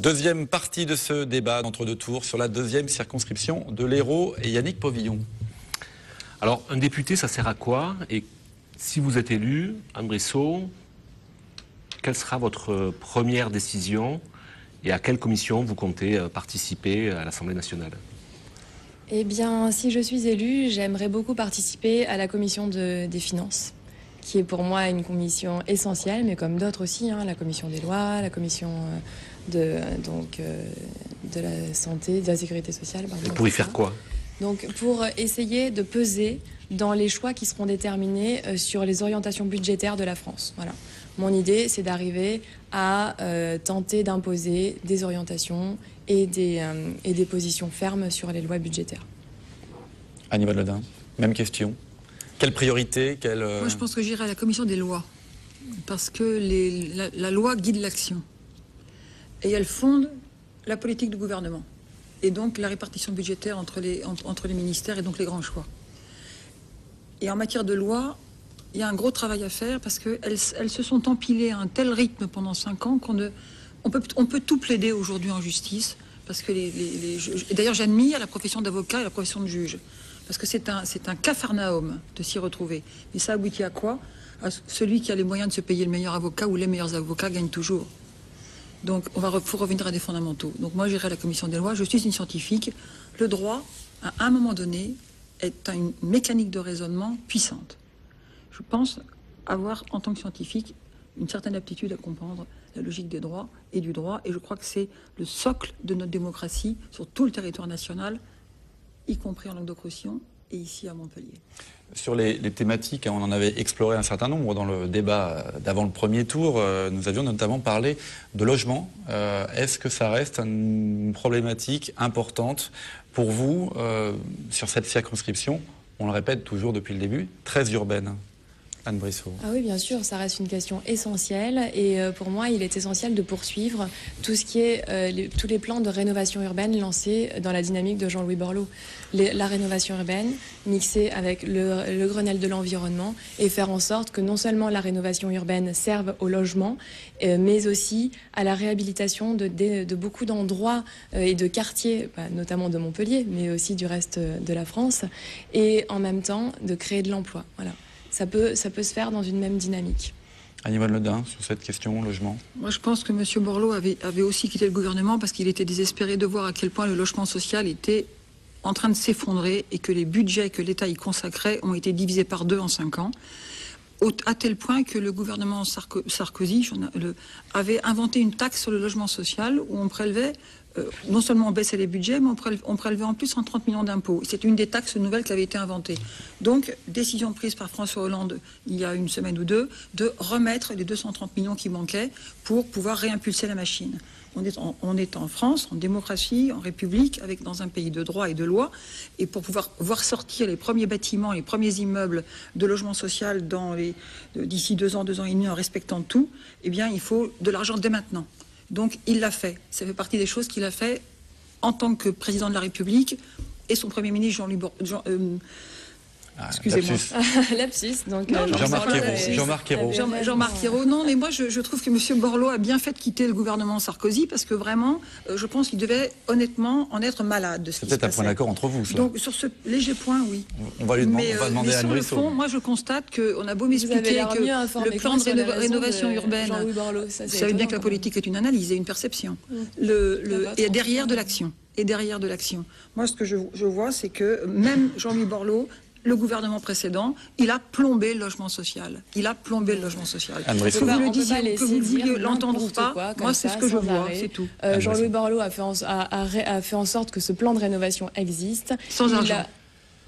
Deuxième partie de ce débat d'entre-deux tours sur la deuxième circonscription de l'Hérault et Yannick Povillon. Alors, un député, ça sert à quoi? Et si vous êtes élu, Anne Brissot, quelle sera votre première décision et à quelle commission vous comptez participer à l'Assemblée nationale? Eh bien, si je suis élue, j'aimerais beaucoup participer à la commission des finances, qui est pour moi une commission essentielle, mais comme d'autres aussi, la commission des lois, la commission de la santé, de la sécurité sociale. Et pour y faire quoi? Donc, pour essayer de peser dans les choix qui seront déterminés sur les orientations budgétaires de la France. Voilà. Mon idée, c'est d'arriver à tenter d'imposer des orientations et des positions fermes sur les lois budgétaires. Anne-Yvonne Le Dain, même question. Quelle priorité Moi, je pense que j'irai à la commission des lois, parce que la loi guide l'action. Et elle fonde la politique du gouvernement. Et donc la répartition budgétaire entre les ministères et donc les grands choix. Et en matière de loi, il y a un gros travail à faire parce qu'elles se sont empilées à un tel rythme pendant 5 ans on peut tout plaider aujourd'hui en justice. Parce que d'ailleurs, j'admire la profession d'avocat et la profession de juge. Parce que c'est un capharnaüm de s'y retrouver. Et ça aboutit à quoi? À celui qui a les moyens de se payer le meilleur avocat ou les meilleurs avocats gagnent toujours. Donc, faut revenir à des fondamentaux. Donc, moi, j'irai à la commission des lois. Je suis une scientifique. Le droit, à un moment donné, est une mécanique de raisonnement puissante. Je pense avoir, en tant que scientifique, une certaine aptitude à comprendre la logique des droits et du droit. Et je crois que c'est le socle de notre démocratie sur tout le territoire national, y compris en Languedoc-Roussillon et ici à Montpellier. Sur les thématiques, on en avait exploré un certain nombre dans le débat d'avant le premier tour. Nous avions notamment parlé de logement. Est-ce que ça reste une problématique importante pour vous sur cette circonscription? On le répète toujours depuis le début, très urbaine. Anne Brissot. Ah oui, bien sûr, ça reste une question essentielle et pour moi, il est essentiel de poursuivre tout ce qui est tous les plans de rénovation urbaine lancés dans la dynamique de Jean-Louis Borloo. La rénovation urbaine mixée avec le Grenelle de l'environnement et faire en sorte que non seulement la rénovation urbaine serve au logement, mais aussi à la réhabilitation de beaucoup d'endroits et de quartiers, notamment de Montpellier, mais aussi du reste de la France, et en même temps de créer de l'emploi. Voilà. Ça peut se faire dans une même dynamique. Anne-Yvonne Le Dain, sur cette question, logement. Moi, je pense que M. Borloo avait aussi quitté le gouvernement parce qu'il était désespéré de voir à quel point le logement social était en train de s'effondrer et que les budgets que l'État y consacrait ont été divisés par 2 en 5 ans. À tel point que le gouvernement Sarkozy avait inventé une taxe sur le logement social où on prélevait, non seulement on baissait les budgets, mais on prélevait en plus 130 millions d'impôts. C'est une des taxes nouvelles qui avait été inventée. Donc, décision prise par François Hollande il y a une semaine ou deux, de remettre les 230 millions qui manquaient pour pouvoir réimpulser la machine. On est en France, en démocratie, en République, dans un pays de droit et de loi. Et pour pouvoir voir sortir les premiers bâtiments, les premiers immeubles de logement social d'ici 2 ans et demi, en respectant tout, eh bien, il faut de l'argent dès maintenant. Donc, il l'a fait. Ça fait partie des choses qu'il a fait en tant que président de la République et son Premier ministre excusez-moi. Lapsus. Donc, Jean-Marc Ayrault. Jean-Marc Ayrault. Non, mais moi, je trouve que M. Borloo a bien fait de quitter le gouvernement Sarkozy parce que vraiment, je pense qu'il devait honnêtement en être malade de ce qui se passait. C'est peut-être un point d'accord entre vous, cela. Donc, sur ce léger point, oui. On va demander à Anne Brissot. Sur le fond, moi, je constate qu'on a beau m'expliquer que le plan de rénovation urbaine... Vous savez bien que la politique est une analyse et une perception. Et derrière de l'action. Moi, ce que je vois, c'est que même Jean-Louis Borloo, le gouvernement précédent, il a plombé le logement social. Que vous le disiez, que vous vouliez l'entendre ou pas, moi c'est ce que je vois, c'est tout. Jean-Louis Borloo a fait en sorte que ce plan de rénovation existe. Sans argent.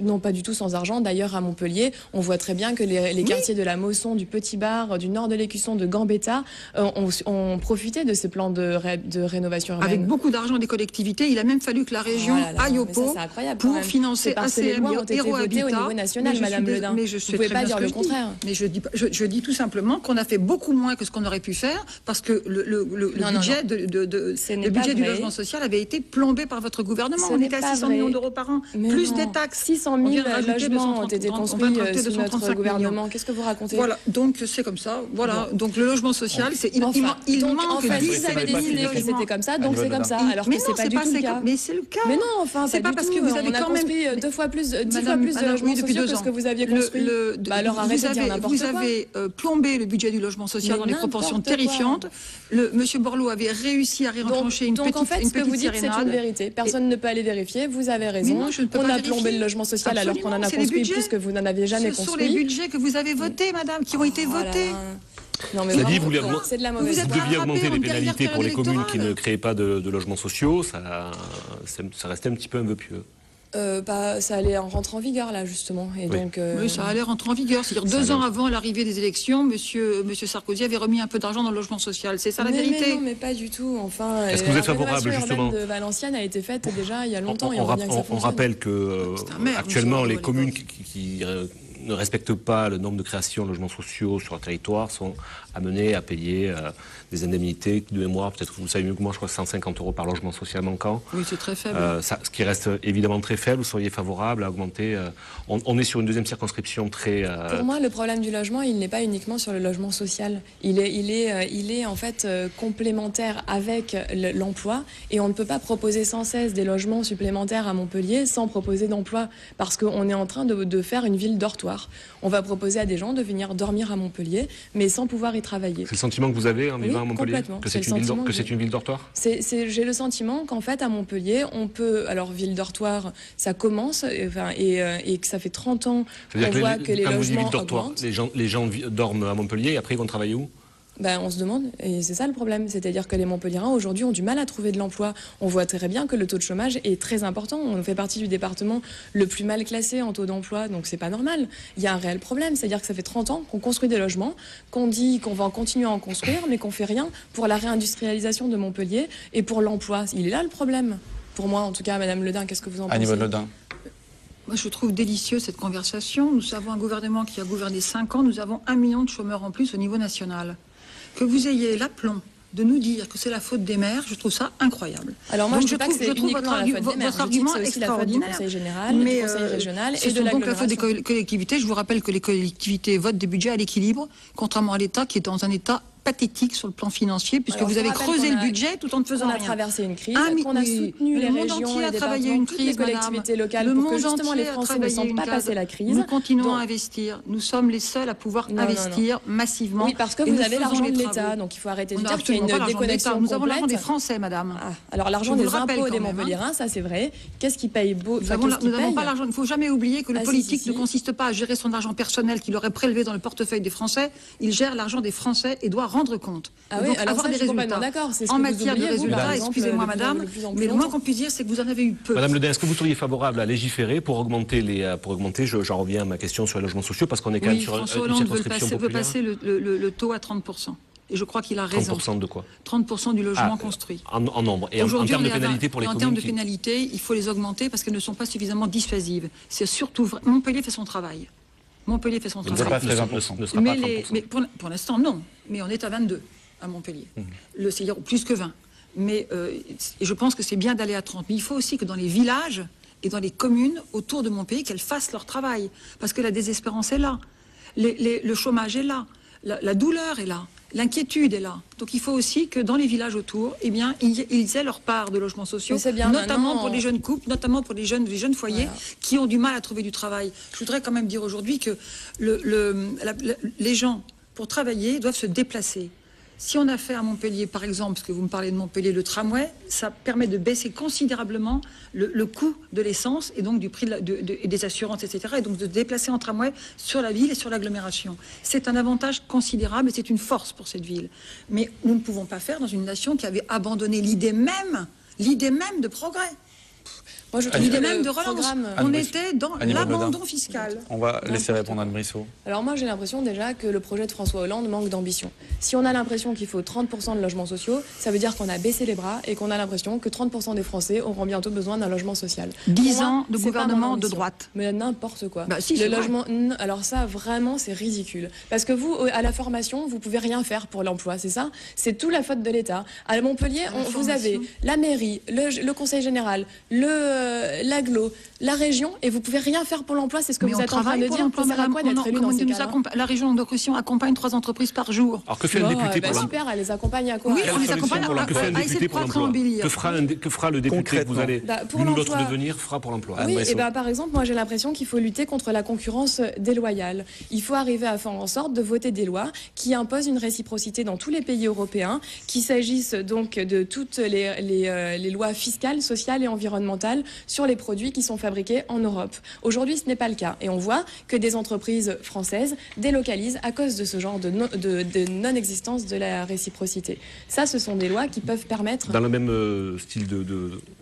Non, pas du tout sans argent. D'ailleurs, à Montpellier, on voit très bien que les quartiers de la Mosson, du Petit Bar, du nord de l'Écusson, de Gambetta ont profité de ces plans de rénovation urbaine. Avec beaucoup d'argent des collectivités, il a même fallu que la région aille au pot pour financer ACM, Hérault Habitat. Au niveau national, Madame Le Dain. Vous ne pouvez pas dire le contraire. Mais je dis tout simplement qu'on a fait beaucoup moins que ce qu'on aurait pu faire parce que le budget du logement social avait été plombé par votre gouvernement. On était à 600 millions d'euros par an, plus des taxes. 200 000 logements ont été construits sous notre gouvernement. Qu'est-ce que vous racontez? Voilà, donc c'est comme ça. Voilà, donc le logement social, il manque. En fait, vous avez décidé que c'était comme ça, donc c'est comme ça. Alors que c'est pas du tout le cas. Mais c'est le cas. Mais non, enfin, c'est pas parce que vous avez quand même construit 10 fois plus de logements sociaux que ce que vous aviez construit. Alors arrêtez de dire n'importe quoi. Vous avez plombé le budget du logement social dans des proportions terrifiantes. Monsieur Borloo avait réussi à réenclencher une petite sérénade. Donc en fait, ce que vous dites, c'est une vérité. Personne ne peut aller vérifier. Vous avez raison. On a plombé le logement social alors qu'on en a construit plus que vous n'en aviez jamais construit. Ce sont les budgets que vous avez votés, madame, qui ont été votés. Non, mais c'est de la mauvaise. Vous deviez augmenter les pénalités pour les communes qui ne créaient pas de logements sociaux. Ça restait un petit peu un vœu pieux. Ça allait en rentrer en vigueur là justement et oui. donc oui, ça allait rentrer en vigueur. C'est-à-dire 2 ans avant l'arrivée des élections, monsieur Sarkozy avait remis un peu d'argent dans le logement social. C'est ça la vérité? Mais non, mais pas du tout. Enfin, est-ce que vous êtes favorable justement de Valenciennes a été faite déjà il y a longtemps. On rappelle que actuellement les communes qui ne respectent pas le nombre de créations de logements sociaux sur leur territoire sont amenées à payer des indemnités de mémoire, peut-être vous savez mieux que moi, je crois 150 € par logement social manquant. Oui, c'est très faible. Ce qui reste évidemment très faible. Vous seriez favorable à augmenter on est sur une deuxième circonscription très... Pour moi, le problème du logement, il n'est pas uniquement sur le logement social. Il est en fait complémentaire avec l'emploi et on ne peut pas proposer sans cesse des logements supplémentaires à Montpellier sans proposer d'emploi parce qu'on est en train de faire une ville dortoir. On va proposer à des gens de venir dormir à Montpellier mais sans pouvoir y travailler. C'est le sentiment que vous avez en vivant à Montpellier? Que c'est une ville dortoir? J'ai le sentiment qu'en fait à Montpellier, on peut... Alors ville dortoir, ça commence et que ça fait 30 ans qu'on voit que les logements augmentent. Les gens dorment à Montpellier et après ils vont travailler où? On se demande, et c'est ça le problème, c'est-à-dire que les Montpelliérains aujourd'hui ont du mal à trouver de l'emploi. On voit très bien que le taux de chômage est très important. On fait partie du département le plus mal classé en taux d'emploi, donc c'est pas normal. Il y a un réel problème, c'est-à-dire que ça fait 30 ans qu'on construit des logements, qu'on dit qu'on va continuer à en construire, mais qu'on fait rien pour la réindustrialisation de Montpellier et pour l'emploi. Il est là le problème. Pour moi, en tout cas, Madame Ledin, qu'est-ce que vous en pensez? Annie Ledin. Moi, je trouve délicieux cette conversation. Nous avons un gouvernement qui a gouverné 5 ans. Nous avons 1 million de chômeurs en plus au niveau national. Que vous ayez l'aplomb de nous dire que c'est la faute des maires, je trouve ça incroyable. Alors moi, je trouve pas que c'est uniquement la faute des maires. Votre argument est extraordinaire. Du Conseil général, du Conseil régional et de donc la faute des collectivités. Je vous rappelle que les collectivités votent des budgets à l'équilibre, contrairement à l'État qui est dans un état pathétique sur le plan financier, puisque vous avez creusé le budget tout en ne faisant rien. On a traversé une crise, qu'on a soutenu les régions, les départements, toutes les collectivités locales pour que justement les Français ne sentent pas passer la crise. Nous continuons à investir. Nous sommes les seuls à pouvoir investir massivement. Oui, parce que vous avez l'argent de l'État, donc il faut arrêter de dire qu'il y a une déconnexion complète. Nous avons l'argent des Français, madame. Alors l'argent des impôts des Montpelliérains, ça c'est vrai. Qu'est-ce qui paye beau? Nous n'avons pas l'argent. Il ne faut jamais oublier que le politique ne consiste pas à gérer son argent personnel qu'il aurait prélevé dans le portefeuille des Français. Il gère l'argent des Français et doit rendre compte. Ah oui, alors avoir des résultats. En matière de résultats, excusez-moi madame, mais le moins qu'on puisse dire, c'est que vous en avez eu peu. Madame Ledin, est-ce que vous seriez favorable à légiférer pour augmenter j'en reviens à ma question sur les logements sociaux, parce qu'on est quand même sur une circonscription populaire. Veut passer le taux à 30%. Et je crois qu'il a raison. 30% de quoi? 30% du logement construit. En nombre. Et en termes de pénalités pour les communes? En termes de pénalités, il faut les augmenter parce qu'elles ne sont pas suffisamment dissuasives. C'est surtout vrai. Montpellier fait son travail. Montpellier fait son travail. Ne sera pas 30%. Mais pour l'instant, non. Mais on est à 22 à Montpellier. C'est-à-dire plus que 20. Mais je pense que c'est bien d'aller à 30. Mais il faut aussi que dans les villages et dans les communes autour de Montpellier, qu'elles fassent leur travail. Parce que la désespérance est là. Le chômage est là. La douleur est là. L'inquiétude est là. Donc il faut aussi que dans les villages autour, eh bien, ils aient leur part de logements sociaux, notamment pour les jeunes couples, notamment pour les jeunes foyers qui ont du mal à trouver du travail. Je voudrais quand même dire aujourd'hui que les gens, pour travailler, doivent se déplacer. Si on a fait à Montpellier, par exemple, parce que vous me parlez de Montpellier, le tramway, ça permet de baisser considérablement le coût de l'essence et donc du prix des assurances, etc. Et donc de se déplacer en tramway sur la ville et sur l'agglomération. C'est un avantage considérable et c'est une force pour cette ville. Mais nous ne pouvons pas faire dans une nation qui avait abandonné l'idée même de progrès. Moi, je trouve l'idée même de relance. On était dans l'abandon fiscal. On va laisser répondre Anne Brissot. Alors moi, j'ai l'impression déjà que le projet de François Hollande manque d'ambition. Si on a l'impression qu'il faut 30% de logements sociaux, ça veut dire qu'on a baissé les bras et qu'on a l'impression que 30% des Français auront bientôt besoin d'un logement social. 10 ans de gouvernement de droite. Mais n'importe quoi. Bah, si, le logement, alors ça, vraiment, c'est ridicule. Parce que vous, à la formation, vous pouvez rien faire pour l'emploi, c'est ça? C'est tout la faute de l'État. À Montpellier, vous avez la mairie, le conseil général, l'agglo, la région, et vous pouvez rien faire pour l'emploi, c'est ce que Mais vous on êtes en train travaille de pour dire. l'emploi, Ça sert à madame. quoi d'être élu dans ces cas-là? La région de Caution accompagne 3 entreprises par jour. Alors que fait un député pour l'emploi? Super, elle les accompagne à quoi? Oui, alors on les accompagne Que fait un à essayer député de pour croître et l'emploi? embellir. Que fera le député que vous allez, pour l'une ou l'autre l'emploi. devenir, fera pour l'emploi? Oui, Bressot. et par exemple, moi j'ai l'impression qu'il faut lutter contre la concurrence déloyale. Il faut arriver à faire en sorte de voter des lois qui imposent une réciprocité dans tous les pays européens, qu'il s'agisse donc de toutes les lois fiscales, sociales et environnementales sur les produits qui sont fabriqués en Europe. Aujourd'hui, ce n'est pas le cas. Et on voit que des entreprises françaises délocalisent à cause de ce genre de non-existence de la réciprocité. Ça, ce sont des lois qui peuvent permettre... Dans le même style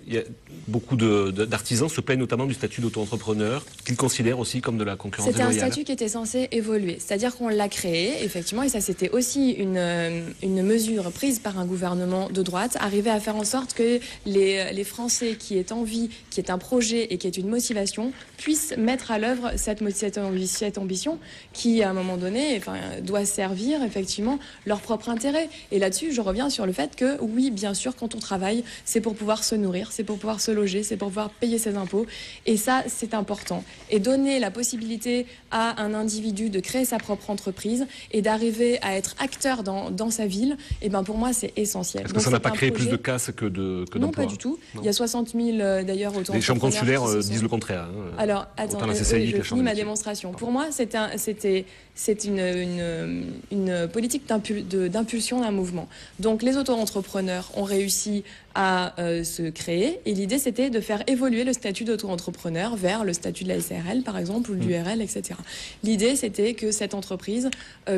il y a beaucoup d'artisans se plaignent notamment du statut d'auto-entrepreneur, qu'ils considèrent aussi comme de la concurrence C'était un déloyale. statut qui était censé évoluer. C'est-à-dire qu'on l'a créé, effectivement, et ça c'était aussi une mesure prise par un gouvernement de droite, arriver à faire en sorte que les Français qui aient envie, qui aient un projet et qui aient une motivation, puissent mettre à l'œuvre cette ambition qui, à un moment donné, doit servir effectivement leur propre intérêt. Et là-dessus, je reviens sur le fait que, oui, bien sûr, quand on travaille, c'est pour pouvoir se nourrir, c'est pour pouvoir se loger, c'est pour pouvoir payer ses impôts. Et ça, c'est important. Et donner la possibilité à un individu de créer sa propre entreprise et d'arriver à être acteur dans sa ville, et pour moi, c'est essentiel. Est-ce que ça n'a pas créé plus de casse que d'emplois? Non, pas du tout. Non. Il y a 60 000, d'ailleurs, auto-entrepreneurs. Les chambres consulaires qui se sont... disent le contraire. Alors, attendez, je finis ma démonstration. Pour moi, c'est une politique d'impulsion d'un mouvement. Donc, les auto-entrepreneurs ont réussi à se créer, et l'idée, c'était de faire évoluer le statut d'auto-entrepreneur vers le statut de la SARL, par exemple, ou de l'URL, etc. L'idée, c'était que cette entreprise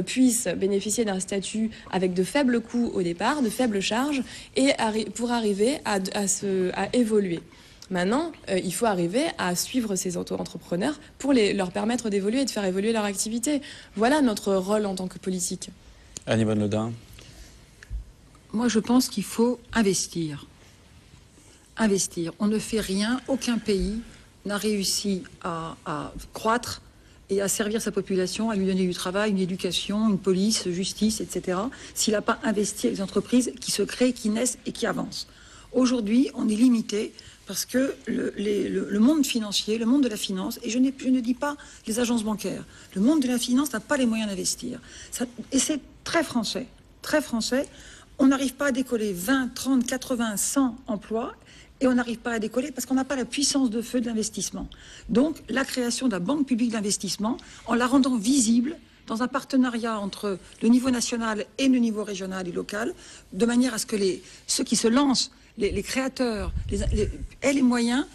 puisse bénéficier d'un statut avec de faibles coûts au départ, de faibles charges, et pour arriver à évoluer. Maintenant, il faut arriver à suivre ces auto-entrepreneurs pour leur permettre d'évoluer et de faire évoluer leur activité. Voilà notre rôle en tant que politique. Anne-Yvonne Le Dain. Moi, je pense qu'il faut investir. Investir. On ne fait rien. Aucun pays n'a réussi à croître et à servir sa population, à lui donner du travail, une éducation, une police, justice, etc., s'il n'a pas investi avec des entreprises qui se créent, qui naissent et qui avancent. Aujourd'hui, on est limité parce que le monde financier, le monde de la finance, et je ne dis pas les agences bancaires, le monde de la finance n'a pas les moyens d'investir. Et c'est très français, très français. On n'arrive pas à décoller 20, 30, 80, 100 emplois, et on n'arrive pas à décoller parce qu'on n'a pas la puissance de feu de l'investissement. Donc, la création de la banque publique d'investissement, en la rendant visible, dans un partenariat entre le niveau national et le niveau régional et local, de manière à ce que ceux qui se lancent, les créateurs, aient les moyens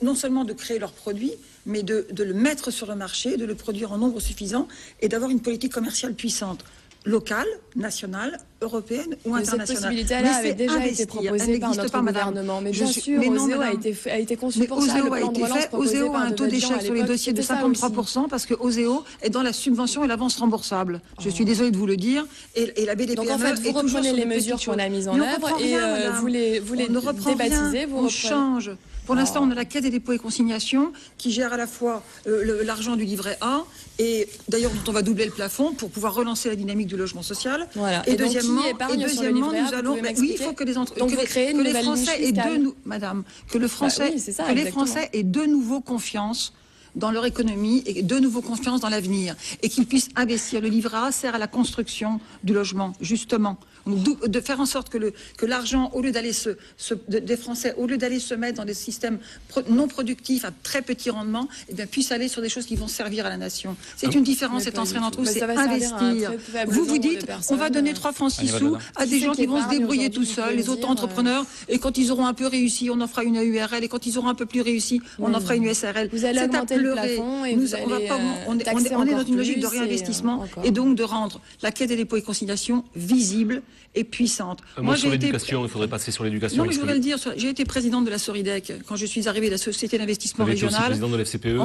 non seulement de créer leurs produits, mais de le mettre sur le marché, de le produire en nombre suffisant et d'avoir une politique commerciale puissante, locale, nationale, européenne ou internationale. Cette possibilité-là avait déjà été proposée par notre gouvernement. Mais bien sûr, Oseo a été conçu pour ça. Oseo a été fait. Oseo a un taux d'échec sur les dossiers de 53% parce que Oseo est dans la subvention et l'avance remboursable. Je suis désolée de vous le dire. Et la BDPME. Donc en fait, vous reprenez les mesures qu'on a mises en œuvre et vous les débaptisez, on change. Pour l'instant, on a la Caisse des dépôts et consignations qui gère à la fois l'argent du livret A et d'ailleurs dont on va doubler le plafond pour pouvoir relancer la dynamique du logement social. Voilà. Et deuxièmement, nous allons. Oui, il faut que les Français aient les Français aient de nouveau confiance dans leur économie et de nouveau confiance dans l'avenir et qu'ils puissent investir. Le livret A sert à la construction du logement, justement. De faire en sorte que l'argent, au lieu d'aller des Français, au lieu d'aller se mettre dans des systèmes non productifs à très petit rendement, puisse aller sur des choses qui vont servir à la nation. C'est une différence, c'est entrée entre nous, c'est investir. Vous dites, on va donner 3 francs 6 sous à des gens qui vont se débrouiller tout seuls, les auto-entrepreneurs, et quand ils auront un peu réussi, on en fera une URL, et quand ils auront un peu plus réussi, on en fera une SRL. Vous allez augmenter le plafond et vous allez taxer on est dans une encore logique de plus réinvestissement et donc de rendre la Caisse des dépôts et consignations visible et puissante. Moi, sur l'éducation, il faudrait passer sur l'éducation. Non, mais je voudrais le dire, j'ai été présidente de la Soridec quand je suis arrivée de la Société d'investissement régionale présidente de la FCPE,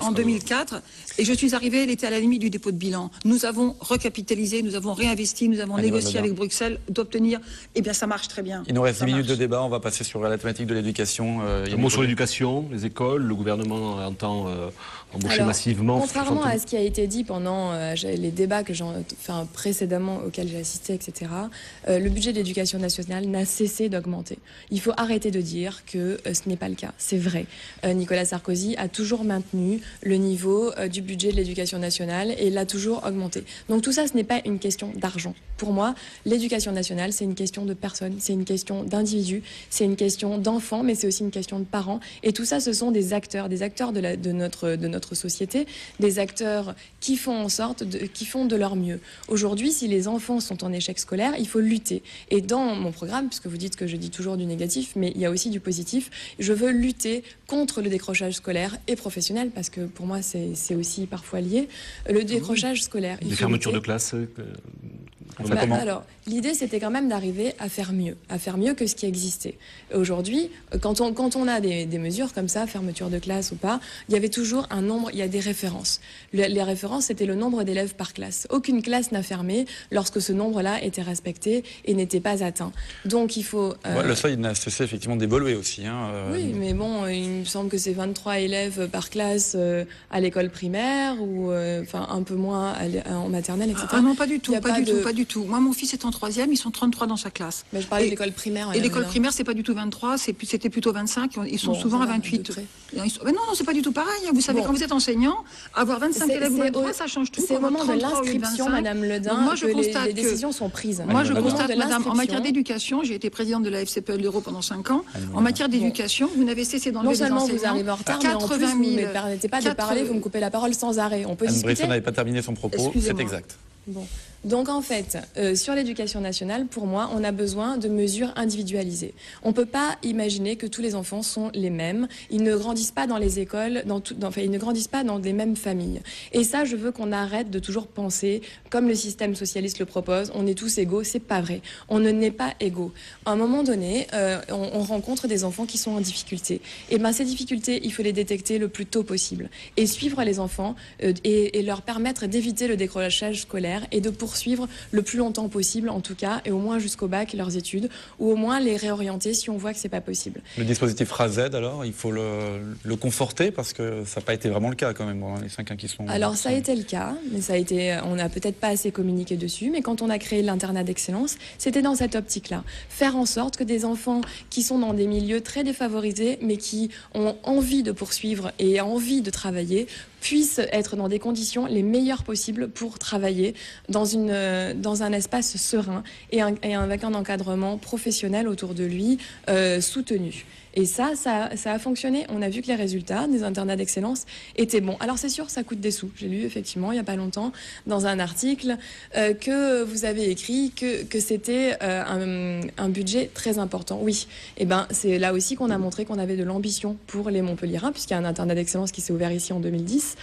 en 2004, et je suis arrivée, elle était à la limite du dépôt de bilan. Nous avons recapitalisé, nous avons réinvesti, nous avons négocié avec Bruxelles d'obtenir, eh bien ça marche très bien. Il nous reste 10 minutes de débat, on va passer sur la thématique de l'éducation. Un mot sur l'éducation, les écoles, le gouvernement entend embaucher massivement. Contrairement à ce qui a été dit pendant les débats précédemment auxquels j'ai assisté, etc., le budget de l'éducation nationale n'a cessé d'augmenter. Il faut arrêter de dire que ce n'est pas le cas. C'est vrai. Nicolas Sarkozy a toujours maintenu le niveau du budget de l'éducation nationale et l'a toujours augmenté. Donc tout ça, ce n'est pas une question d'argent. Pour moi, l'éducation nationale, c'est une question de personnes, c'est une question d'individus, c'est une question d'enfants, mais c'est aussi une question de parents. Et tout ça, ce sont des acteurs de notre société, des acteurs qui font en sorte, qui font de leur mieux. Aujourd'hui, si les enfants sont en échec scolaire, il faut lutter. Et dans mon programme, puisque vous dites que je dis toujours du négatif, mais il y a aussi du positif, je veux lutter contre le décrochage scolaire et professionnel, parce que pour moi, c'est aussi parfois lié. Le décrochage scolaire. Des fermetures de classes alors, l'idée, c'était quand même d'arriver à faire mieux que ce qui existait. Aujourd'hui, quand on a des mesures comme ça, fermeture de classe ou pas, il y avait toujours un nombre, il y a des références. Les références, c'était le nombre d'élèves par classe. Aucune classe n'a fermé lorsque ce nombre-là était respecté et n'était pas atteint. Donc, il faut... le seuil n'a cessé effectivement d'évoluer aussi. Oui, mais bon, il me semble que c'est 23 élèves par classe à l'école primaire ou un peu moins en maternelle, etc. Ah non, pas du tout, pas du tout. Moi, mon fils est en 3e, ils sont 33 dans sa classe. Mais je parlais de l'école primaire. Et l'école primaire, c'est pas du tout 23, c'était plutôt 25. Ils sont souvent à 28. Mais non, c'est pas du tout pareil. Vous savez, quand vous êtes enseignant, avoir 25 élèves ou 23, ça change tout. C'est au moment de l'inscription, Madame Ledin, que les décisions sont prises. Moi, je constate, Madame, en matière d'éducation, j'ai été présidente de la FCPE de l'Euro pendant 5 ans. En matière d'éducation, vous n'avez cessé d'enlever des enseignants. Non seulement vous arrivez en retard, mais en plus, vous ne me permettez pas de parler, vous me coupez la parole sans arrêt. On peut discuter. Anne Brisson n'avait pas terminé son propos, c'est exact. Bon. Donc en fait, sur l'éducation nationale, pour moi, on a besoin de mesures individualisées. On ne peut pas imaginer que tous les enfants sont les mêmes. Ils ne grandissent pas dans les écoles, ils ne grandissent pas dans les mêmes familles. Et ça, je veux qu'on arrête de toujours penser, comme le système socialiste le propose, on est tous égaux. C'est pas vrai. On ne n'est pas égaux. À un moment donné, on rencontre des enfants qui sont en difficulté. Et ben ces difficultés, il faut les détecter le plus tôt possible. Et suivre les enfants et leur permettre d'éviter le décrochage scolaire et de poursuivre le plus longtemps possible, en tout cas, et au moins jusqu'au bac, leurs études, ou au moins les réorienter si on voit que c'est pas possible. Le dispositif RASED, alors, il faut le conforter, parce que ça n'a pas été vraiment le cas, quand même, dans les 5 ans qui sont... Alors, ça a été le cas, mais on n'a peut-être pas assez communiqué dessus, mais quand on a créé l'internat d'excellence, c'était dans cette optique-là. Faire en sorte que des enfants qui sont dans des milieux très défavorisés, mais qui ont envie de poursuivre et envie de travailler, puissent être dans des conditions les meilleures possibles pour travailler dans un espace serein et avec un encadrement professionnel autour de lui soutenu. Et ça a fonctionné. On a vu que les résultats des internats d'excellence étaient bons. Alors c'est sûr, ça coûte des sous. J'ai lu effectivement, il n'y a pas longtemps, dans un article que vous avez écrit que c'était un budget très important. Oui, et ben c'est là aussi qu'on a montré qu'on avait de l'ambition pour les Montpelliérains, puisqu'il y a un internat d'excellence qui s'est ouvert ici en 2010,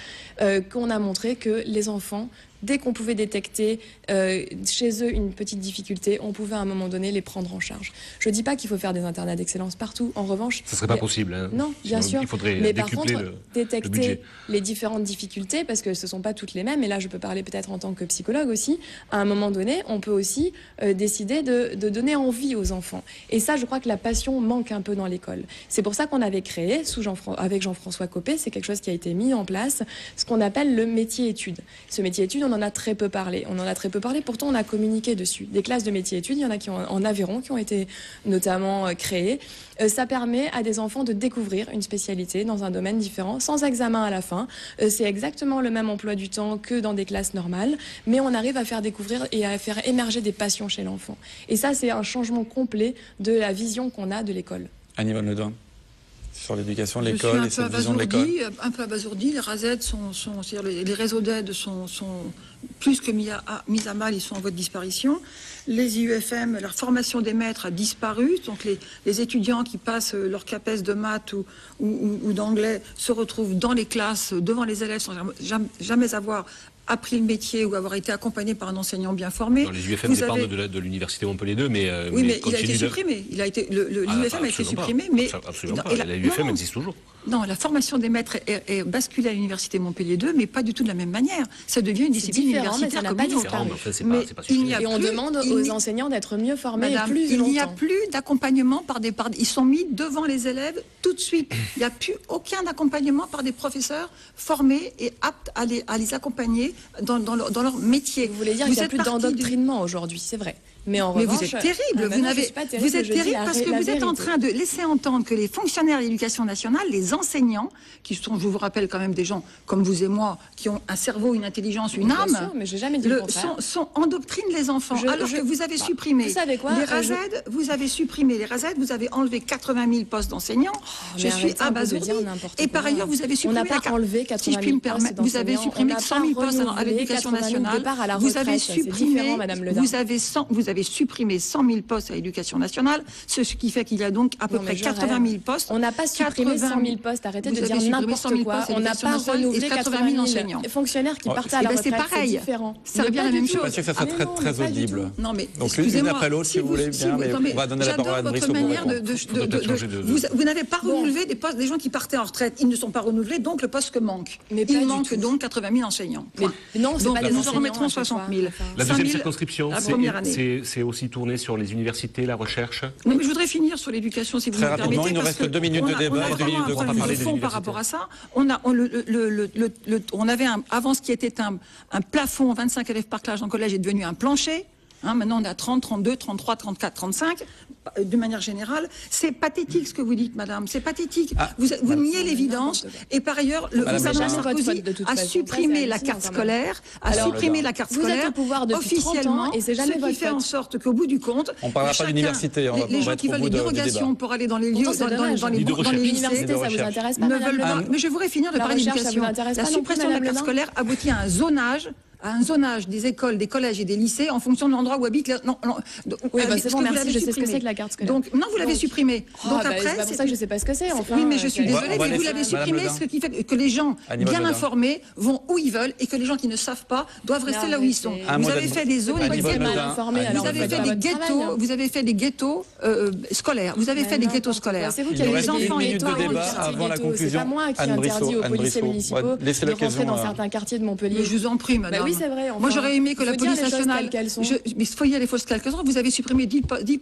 qu'on a montré que les enfants, dès qu'on pouvait détecter chez eux une petite difficulté, on pouvait à un moment donné les prendre en charge. Je ne dis pas qu'il faut faire des internats d'excellence partout. En revanche... Ce ne serait pas possible. Hein. Non, bien sinon, sûr. Il faudrait mais par contre, le détecter budget. les différentes difficultés, parce que ce ne sont pas toutes les mêmes, et là je peux parler peut-être en tant que psychologue aussi, à un moment donné, on peut aussi décider de donner envie aux enfants. Et ça, je crois que la passion manque un peu dans l'école. C'est pour ça qu'on avait créé, avec Jean-François Copé, c'est quelque chose qui a été mis en place, ce qu'on appelle le métier-études. Ce métier-études, on en a très peu parlé. Pourtant on a communiqué dessus. Des classes de métier-études, il y en a qui ont en Aveyron, qui ont été notamment créées. Ça permet à des enfants de découvrir une spécialité dans un domaine différent, sans examen à la fin. C'est exactement le même emploi du temps que dans des classes normales, mais on arrive à faire découvrir et à faire émerger des passions chez l'enfant. Et ça, c'est un changement complet de la vision qu'on a de l'école. Anne-Yvonne Ledin, sur l'éducation, l'école et cette vision de l'école. Un peu abasourdi. Les RASED c'est-à-dire les réseaux d'aide sont plus que mis à mal, ils sont en voie de disparition. Les IUFM, la formation des maîtres a disparu. Donc les étudiants qui passent leur CAPES de maths ou d'anglais se retrouvent dans les classes, devant les élèves, sans jamais avoir appris le métier ou avoir été accompagné par un enseignant bien formé. Non, les UFM dépendent de l'université Montpellier 2, mais oui, mais il a été supprimé. L'UFM a été supprimé, mais absolument pas. La UFM existe toujours. Non, la formation des maîtres est basculée à l'université Montpellier 2, mais pas du tout de la même manière. Ça devient une discipline universitaire comme une autre. Et on demande aux enseignants d'être mieux formés plus longtemps. Il n'y a plus d'accompagnement par des... Ils sont mis devant les élèves tout de suite. Il n'y a plus aucun accompagnement par des professeurs formés et aptes à les accompagner dans leur métier. Vous voulez dire qu'il n'y a plus d'endoctrinement aujourd'hui, c'est vrai. Mais revanche, vous êtes terrible. Vous êtes terrible parce que vous êtes en train de laisser entendre que les fonctionnaires de l'éducation nationale, les enseignants, qui sont, je vous rappelle quand même des gens comme vous et moi, qui ont un cerveau, une intelligence, une âme, sûr, mais j'ai jamais dit le contraire. endoctrinent les enfants. Alors que vous avez supprimé vous savez quoi, les RASED, vous avez supprimé les RASED, vous avez enlevé 80 000 postes d'enseignants. Je suis abasourdie. Et par ailleurs, vous avez supprimé... On n'a pas enlevé 80 000 postes d'enseignants. Vous avez supprimé 100 000 postes à l'éducation nationale. Vous avez supprimé... Vous avez supprimé 100 000 postes à l'éducation nationale, ce qui fait qu'il y a donc à peu près 80 000 postes. On n'a pas supprimé 100 000 postes, arrêtez de dire n'importe quoi. On n'a pas renouvelé 80 000 enseignants. Fonctionnaires qui partaient à la retraite, c'est différent. Ça revient à la même chose. Parce que ça serait très audible. Non, mais donc l'une après l'autre, si vous voulez bien, mais on va donner la parole à Anne-Brice. Vous n'avez pas renouvelé des postes des gens qui partaient en retraite. Ils ne sont pas renouvelés, donc le poste manque. Il manque donc 80 000 enseignants. Non, c'est pas des enseignants. Nous en remettrons 60 000. La deuxième circonscription, c'est aussi tourné sur les universités, la recherche. Non, mais je voudrais finir sur l'éducation, si vous me permettez. Il nous reste 2 minutes de débat et 2 minutes de parler des universités. Par rapport à ça, on avait avant ce qui était un plafond, 25 élèves par classe en collège est devenu un plancher. Maintenant, on est à 30, 32, 33, 34, 35. De manière générale, c'est pathétique ce que vous dites, madame. C'est pathétique. Vous niez l'évidence. Et par ailleurs, le gouvernement Sarkozy a supprimé la carte scolaire, officiellement, ce qui fait en sorte qu'au bout du compte, on ne parlera pas d'université. Les gens qui veulent des dérogations pour aller dans les lieux, dans les lycées, ça vous intéresse pas, ne veulent pas. Mais je voudrais finir de parler d'éducation. La suppression de la carte scolaire aboutit à un zonage des écoles, des collèges et des lycées en fonction de l'endroit où habitent. Oui, c'est bon, merci, je sais ce que c'est que la carte scolaire. Donc, non, vous l'avez supprimé. Donc après, c'est pour ça que je ne sais pas ce que c'est. Oui, mais je suis désolée, mais vous l'avez supprimé, ce qui fait que les gens bien informés vont où ils veulent et que les gens qui ne savent pas doivent rester là où ils sont. Vous avez fait des zones, vous avez fait des ghettos scolaires. Vous avez fait des ghettos scolaires. C'est vous qui avez les enfants et de débat avant la conclusion. C'est pas moi qui interdis aux policiers municipaux de rentrer dans certains quartiers de Montpellier. Je vous en prie, madame. Oui, c'est vrai. Moi, j'aurais aimé que la police nationale... Mais il faut y aller les fausses telles qu'elles sont. Vous avez supprimé 10 000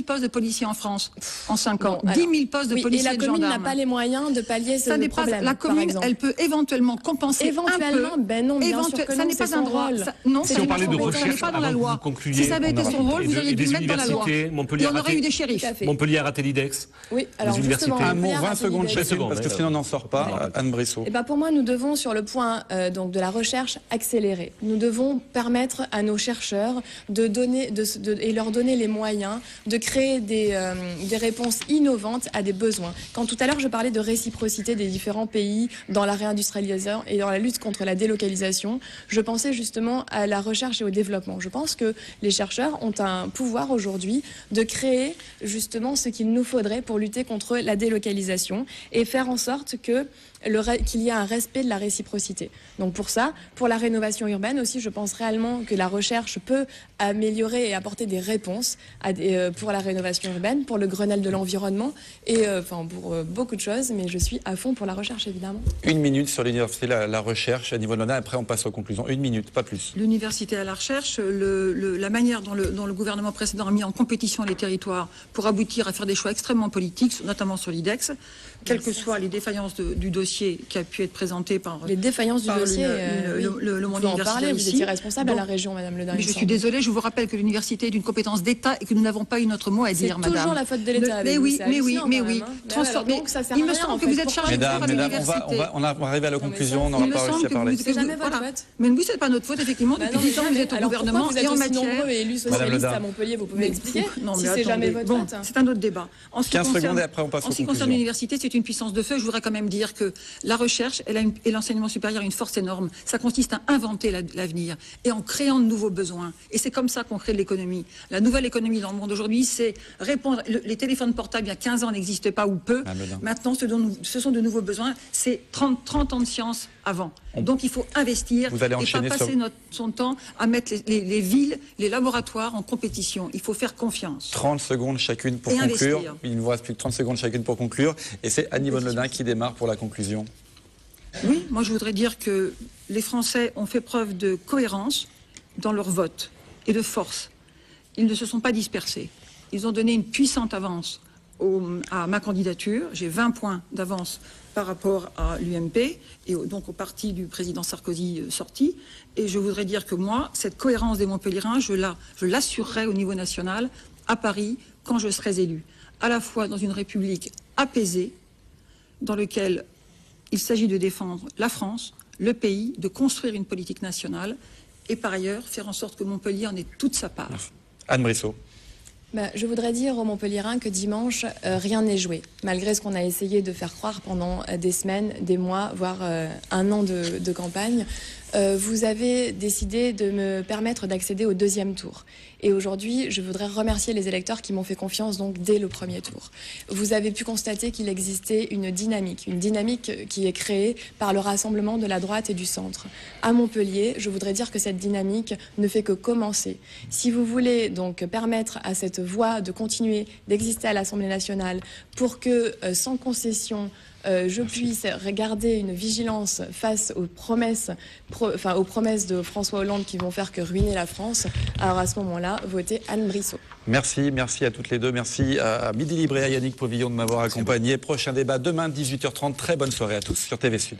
postes de policiers en France en 5 ans. 10 000 postes de policiers et de gendarmes. Et la commune n'a pas les moyens de pallier ce problème. La commune, elle peut éventuellement compenser un peu. Ben non, bien sûr que non, ça n'est pas un droit. Non, si on parlait de recherche, pas dans la loi. Si ça avait été son rôle, vous auriez dû le mettre dans la loi. Et on aurait eu des shérifs. Montpellier a raté l'IDEX. Oui, alors justement, un mot, 20 secondes, parce que sinon on n'en sort pas. Anne Brissot. Pour moi, nous devons, sur le point de la recherche, accélérer. Nous devons permettre à nos chercheurs et leur donner les moyens de créer des réponses innovantes à des besoins. Quand tout à l'heure je parlais de réciprocité des différents pays dans la réindustrialisation et dans la lutte contre la délocalisation, je pensais justement à la recherche et au développement. Je pense que les chercheurs ont un pouvoir aujourd'hui de créer justement ce qu'il nous faudrait pour lutter contre la délocalisation et faire en sorte qu'il y ait un respect de la réciprocité. Donc pour ça, pour la rénovation urbaine aussi, je pense réellement que la recherche peut améliorer et apporter des réponses pour la rénovation urbaine, pour le Grenelle de l'environnement et pour beaucoup de choses, mais je suis à fond pour la recherche évidemment. 1 minute sur l'université, la recherche à niveau national, après on passe aux conclusions. 1 minute, pas plus. L'université à la recherche, la manière dont le gouvernement précédent a mis en compétition les territoires pour aboutir à faire des choix extrêmement politiques, notamment sur l'IDEX, quelles que soient les défaillances du dossier qui a pu être présenté par les défaillances du dossier, le monde universitaire. Vous étiez responsable à la région, madame Le Dain. Je suis désolée, je vous rappelle que l'université est d'une compétence d'État et que nous n'avons pas eu notre mot à dire, madame. C'est toujours la faute de l'État. Mais oui. Il me semble que vous êtes chargée de faire à l'université. On va arriver à la conclusion, on n'aura pas réussi à parler. C'est jamais votre faute. Mais oui, c'est pas notre faute, effectivement. Depuis 10 ans, vous êtes au gouvernement et en matière. Vous êtes aussi élus socialistes à Montpellier, vous pouvez expliquer si c'est jamais votre faute. C'est un autre débat. 15 secondes et après on passe aux conclusions. En ce qui concerne l'université, c'est une puissance de feu. Je voudrais quand même dire que la recherche et l'enseignement supérieur ont une force énorme. Ça consiste à inventer l'avenir et en créant de nouveaux besoins. Et c'est comme ça qu'on crée de l'économie. La nouvelle économie dans le monde aujourd'hui, c'est répondre... Les téléphones portables, il y a 15 ans, n'existaient pas ou peu. Maintenant, ce sont de nouveaux besoins. C'est 30 ans de science avant. Donc il faut investir et pas passer son temps à mettre les villes, les laboratoires en compétition. Il faut faire confiance. 30 secondes chacune pour conclure. Investir. Il ne vous reste plus que 30 secondes chacune pour conclure. Et c'est Annie Vonledin qui démarre pour la conclusion. Oui, moi je voudrais dire que les Français ont fait preuve de cohérence dans leur vote et de force. Ils ne se sont pas dispersés. Ils ont donné une puissante avance à ma candidature. J'ai 20 points d'avance par rapport à l'UMP et donc au parti du président Sarkozy sorti. Et je voudrais dire que moi, cette cohérence des Montpellierins, je l'assurerai au niveau national, à Paris, quand je serai élu. À la fois dans une république apaisée, dans laquelle il s'agit de défendre la France, le pays, de construire une politique nationale et par ailleurs faire en sorte que Montpellier en ait toute sa part. Anne Brissot. Je voudrais dire aux Montpelliérains que dimanche, rien n'est joué. Malgré ce qu'on a essayé de faire croire pendant des semaines, des mois, voire un an de campagne, vous avez décidé de me permettre d'accéder au deuxième tour. Et aujourd'hui, je voudrais remercier les électeurs qui m'ont fait confiance donc dès le premier tour. Vous avez pu constater qu'il existait une dynamique qui est créée par le rassemblement de la droite et du centre. À Montpellier, je voudrais dire que cette dynamique ne fait que commencer. Si vous voulez donc permettre à cette voix de continuer d'exister à l'Assemblée nationale pour que, sans concession, je puisse regarder une vigilance face aux promesses, aux promesses de François Hollande qui vont faire que ruiner la France, alors à ce moment-là, votez Anne Brissot. Merci à toutes les deux. Merci à Midi Libre et à Yannick Povillon de m'avoir accompagné. Prochain débat demain, 18h30. Très bonne soirée à tous sur TV Sud.